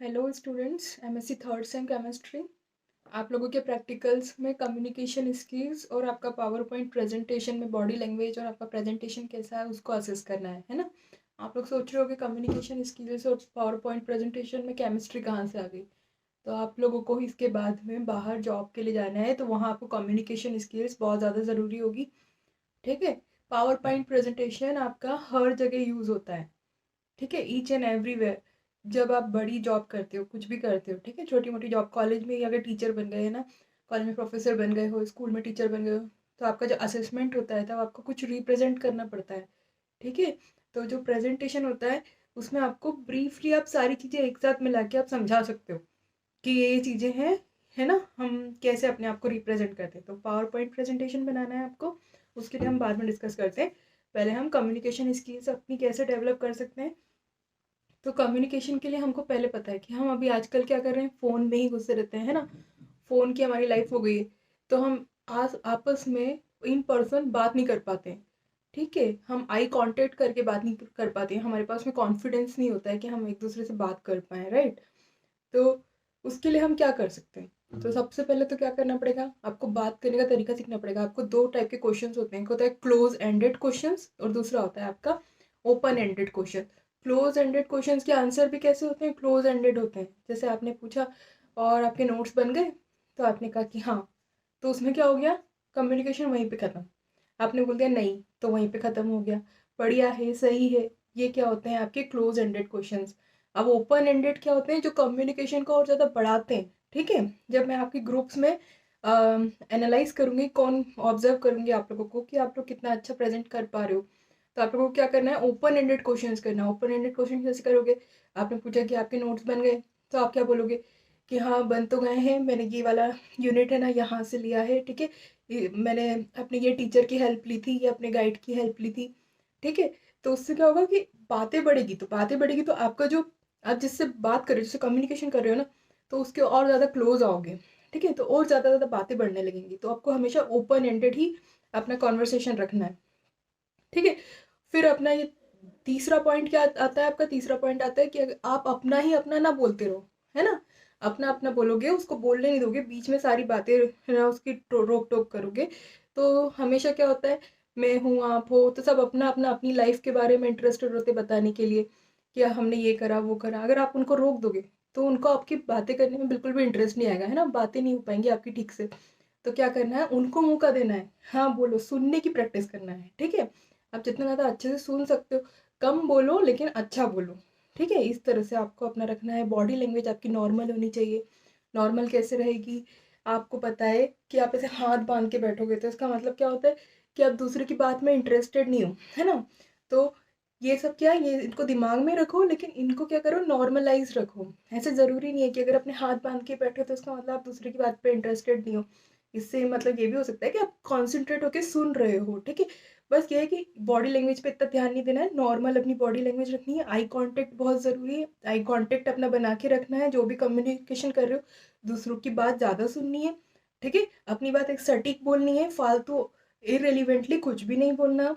Hello students, MSc third same chemistry. आप लोगों के प्रैक्टिकल्स में कम्युनिकेशन स्किल्स और आपका पावर पॉइंट प्रेजेंटेशन में बॉडी लैंग्वेज और आपका प्रेजेंटेशन कैसा है उसको असेस करना है ना। आप लोग सोच रहे हो कि कम्युनिकेशन स्किल्स और पावर पॉइंट प्रेजेंटेशन में केमिस्ट्री कहाँ से आ गई। तो आप लोगों को इसके बाद में बाहर जॉब के लिए जाना है, तो वहाँ आपको कम्युनिकेशन स्किल्स बहुत ज़्यादा ज़रूरी होगी। ठीक है। पावर पॉइंट प्रेजेंटेशन आपका हर जगह यूज़ होता है। ठीक है, ईच एंड एवरीवेयर। जब आप बड़ी जॉब करते हो, कुछ भी करते हो, ठीक है, छोटी मोटी जॉब, कॉलेज में ही अगर टीचर बन गए है ना, कॉलेज में प्रोफेसर बन गए हो, स्कूल में टीचर बन गए हो, तो आपका जो असेसमेंट होता है तब आपको कुछ रिप्रेजेंट करना पड़ता है। ठीक है। तो जो प्रेजेंटेशन होता है उसमें आपको ब्रीफली आप सारी चीज़ें एक साथ मिला के आप समझा सकते हो कि ये चीज़ें हैं, है ना, हम कैसे अपने आप को रिप्रेजेंट करते हैं। तो पावर पॉइंट प्रेजेंटेशन बनाना है आपको, उसके लिए हम बाद में डिस्कस करते हैं। पहले हम कम्युनिकेशन स्किल्स अपनी कैसे डेवलप कर सकते हैं। तो कम्युनिकेशन के लिए हमको पहले पता है कि हम अभी आजकल क्या कर रहे हैं, फ़ोन में ही घुसे रहते हैं, है ना। फ़ोन की हमारी लाइफ हो गई है। तो हम आज आपस में इन पर्सन बात नहीं कर पाते हैं। ठीक है, हम आई कांटेक्ट करके बात नहीं कर पाते हैं, हमारे पास में कॉन्फिडेंस नहीं होता है कि हम एक दूसरे से बात कर पाएँ, राइट। तो उसके लिए हम क्या कर सकते हैं। तो सबसे पहले तो क्या करना पड़ेगा, आपको बात करने का तरीका सीखना पड़ेगा। आपको दो टाइप के क्वेश्चंस होते हैं, एक होता है क्लोज एंडेड क्वेश्चंस और दूसरा होता है आपका open ended question. Close ended questions के आंसर भी कैसे होते हैं, क्लोज एंडेड होते हैं। जैसे आपने पूछा और आपके नोट्स बन गए, तो आपने कहा कि हाँ, तो उसमें क्या हो गया, कम्युनिकेशन वहीं पे खत्म। आपने बोल दिया नहीं, तो वहीं पे खत्म हो गया। बढ़िया है, सही है। ये क्या होते हैं, आपके क्लोज एंडेड क्वेश्चंस। अब ओपन एंडेड क्या होते हैं, जो कम्युनिकेशन को और ज़्यादा बढ़ाते हैं। ठीक है। जब मैं आपके ग्रुप्स में एनालाइज करूंगी, कौन ऑब्जर्व करूंगी आप लोगों को कि आप लोग कितना अच्छा प्रेजेंट कर पा रहे हो, तो आप लोगों को क्या करना है, ओपन एंडेड क्वेश्चंस करना है। ओपन एंडेड क्वेश्चन कैसे करोगे, आपने पूछा कि आपके नोट्स बन गए, तो आप क्या बोलोगे कि हाँ बन तो गए हैं, मैंने ये वाला यूनिट है ना यहाँ से लिया है, ठीक है, मैंने अपने ये टीचर की हेल्प ली थी, या अपने गाइड की हेल्प ली थी। ठीक है। तो उससे क्या होगा कि बातें बढ़ेगी तो आपका जो, आप जिससे बात कर रहे हो, जिससे कम्युनिकेशन कर रहे हो ना, तो उसके और ज़्यादा क्लोज आओगे। ठीक है। तो और ज़्यादा ज़्यादा बातें बढ़ने लगेंगी। तो आपको हमेशा ओपन एंडेड ही अपना कॉन्वर्सेशन रखना है। ठीक है। फिर अपना ये तीसरा पॉइंट क्या आता है, आपका तीसरा पॉइंट आता है कि अगर आप अपना ही अपना ना बोलते रहो, है ना, अपना अपना बोलोगे, उसको बोलने नहीं दोगे, बीच में सारी बातें ना उसकी रोक टोक करोगे, तो हमेशा क्या होता है, मैं हूँ आप हो, तो सब अपना अपना अपनी लाइफ के बारे में इंटरेस्टेड होते बताने के लिए कि हमने ये करा वो करा। अगर आप उनको रोक दोगे तो उनको आपकी बातें करने में बिल्कुल भी इंटरेस्ट नहीं आएगा, है ना, बातें नहीं हो पाएंगी आपकी ठीक से। तो क्या करना है, उनको मौका देना है, हाँ बोलो, सुनने की प्रैक्टिस करना है। ठीक है। आप जितना ज़्यादा अच्छे से सुन सकते हो, कम बोलो लेकिन अच्छा बोलो। ठीक है। इस तरह से आपको अपना रखना है। बॉडी लैंग्वेज आपकी नॉर्मल होनी चाहिए। नॉर्मल कैसे रहेगी, आपको पता है कि आप ऐसे हाथ बांध के बैठोगे तो इसका मतलब क्या होता है कि आप दूसरे की बात में इंटरेस्टेड नहीं हो, है ना। तो ये सब क्या है, ये इनको दिमाग में रखो, लेकिन इनको क्या करो, नॉर्मलाइज रखो। ऐसे ज़रूरी नहीं है कि अगर अपने हाथ बांध के बैठे तो इसका मतलब आप दूसरे की बात पे इंटरेस्टेड नहीं हो। इससे मतलब ये भी हो सकता है कि आप कॉन्सेंट्रेट होकर सुन रहे हो। ठीक है। बस ये है कि बॉडी लैंग्वेज पे इतना ध्यान नहीं देना है, नॉर्मल अपनी बॉडी लैंग्वेज रखनी है। आई कांटेक्ट बहुत ज़रूरी है, आई कांटेक्ट अपना बना के रखना है। जो भी कम्युनिकेशन कर रहे हो, दूसरों की बात ज़्यादा सुननी है। ठीक है। अपनी बात एक सटीक बोलनी है, फालतू इरेलीवेंटली कुछ भी नहीं बोलना।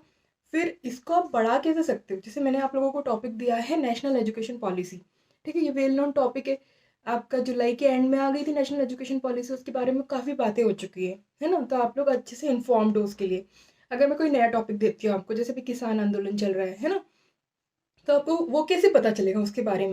फिर इसको आप बढ़ा कैसे सकते हो, जैसे मैंने आप लोगों को टॉपिक दिया है नेशनल एजुकेशन पॉलिसी। ठीक है, ये वेल नोन टॉपिक है। आपका जुलाई के एंड में आ गई थी नेशनल एजुकेशन पॉलिसी, उसके बारे में काफ़ी बातें हो चुकी है ना, तो आप लोग अच्छे से इन्फॉर्म्ड हो उसके लिए। अगर मैं कोई नया टॉपिक देती हूँ आपको, जैसे भी किसान आंदोलन चल रहा है ना, तो आपको वो कैसे पता चलेगा, उसके बारे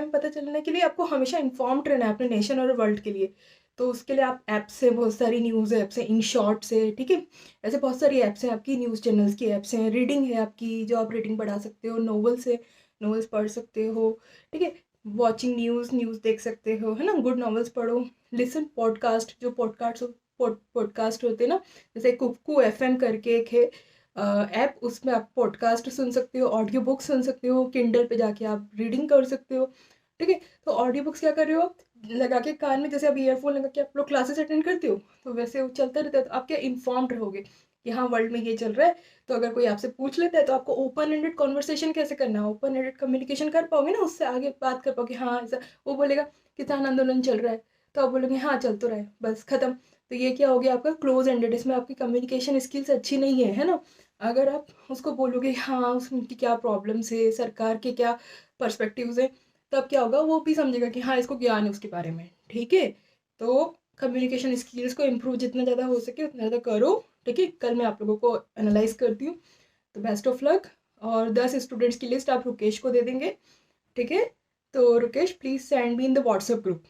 में पता चलने के लिए आपको हमेशा इन्फॉर्म्ड रहना है अपने नेशन और वर्ल्ड के लिए। तो उसके लिए आप ऐप्स से, बहुत सारी न्यूज़ ऐप्स हैं, इन शॉर्ट से, ठीक है, ऐसे बहुत सारी ऐप्स हैं आपकी, न्यूज़ चैनल्स की ऐप्स हैं, रीडिंग है आपकी जो आप रीडिंग बढ़ा सकते हो, नॉवेल्स है, नॉवेल्स पढ़ सकते हो। ठीक है। वॉचिंग न्यूज़, न्यूज़ देख सकते हो, है ना, गुड नॉवेल्स पढ़ो। लिसन पॉडकास्ट, जो पॉडकास्ट होते हैं ना, जैसे कुकू एफएम करके एक है ऐप, उसमें आप पॉडकास्ट सुन सकते हो, ऑडियो बुक सुन सकते हो, किंडल पे जाके आप रीडिंग कर सकते हो। ठीक है। तो ऑडियो बुक्स क्या कर रहे हो आप, लगा के कान में, जैसे अभी ईयरफोन लगा के आप लोग क्लासेस अटेंड करते हो, तो वैसे वो चलता रहता है, तो आप क्या इन्फॉर्म्ड रहोगे कि हाँ वर्ल्ड में ये चल रहा है। तो अगर कोई आपसे पूछ लेता है तो आपको ओपन एंडेड कॉन्वर्सेशन कैसे करना है, ओपन एंडेड कम्युनिकेशन कर पाओगे ना, उससे आगे बात कर पाओगे। हाँ ऐसा, वो बोलेगा किसान आंदोलन चल रहा है, तो आप बोलोगे हाँ चल तो रहा है, बस खत्म। तो ये क्या हो गया आपका क्लोज एंडेड, इसमें आपकी कम्युनिकेशन स्किल्स अच्छी नहीं है ना। अगर आप उसको बोलोगे हाँ उनकी क्या प्रॉब्लम्स है, सरकार के क्या पर्सपेक्टिव्स है, तब क्या होगा, वो भी समझेगा कि हाँ इसको ज्ञान है उसके बारे में, ठीक है। तो कम्युनिकेशन स्किल्स को इम्प्रूव जितना ज़्यादा हो सके उतना ज़्यादा करो, ठीक है। कल मैं आप लोगों को एनालाइज करती हूँ। तो बेस्ट ऑफ लक। और 10 स्टूडेंट्स की लिस्ट आप रुकेश को दे देंगे, ठीक है। तो Rukesh please send me in the WhatsApp group.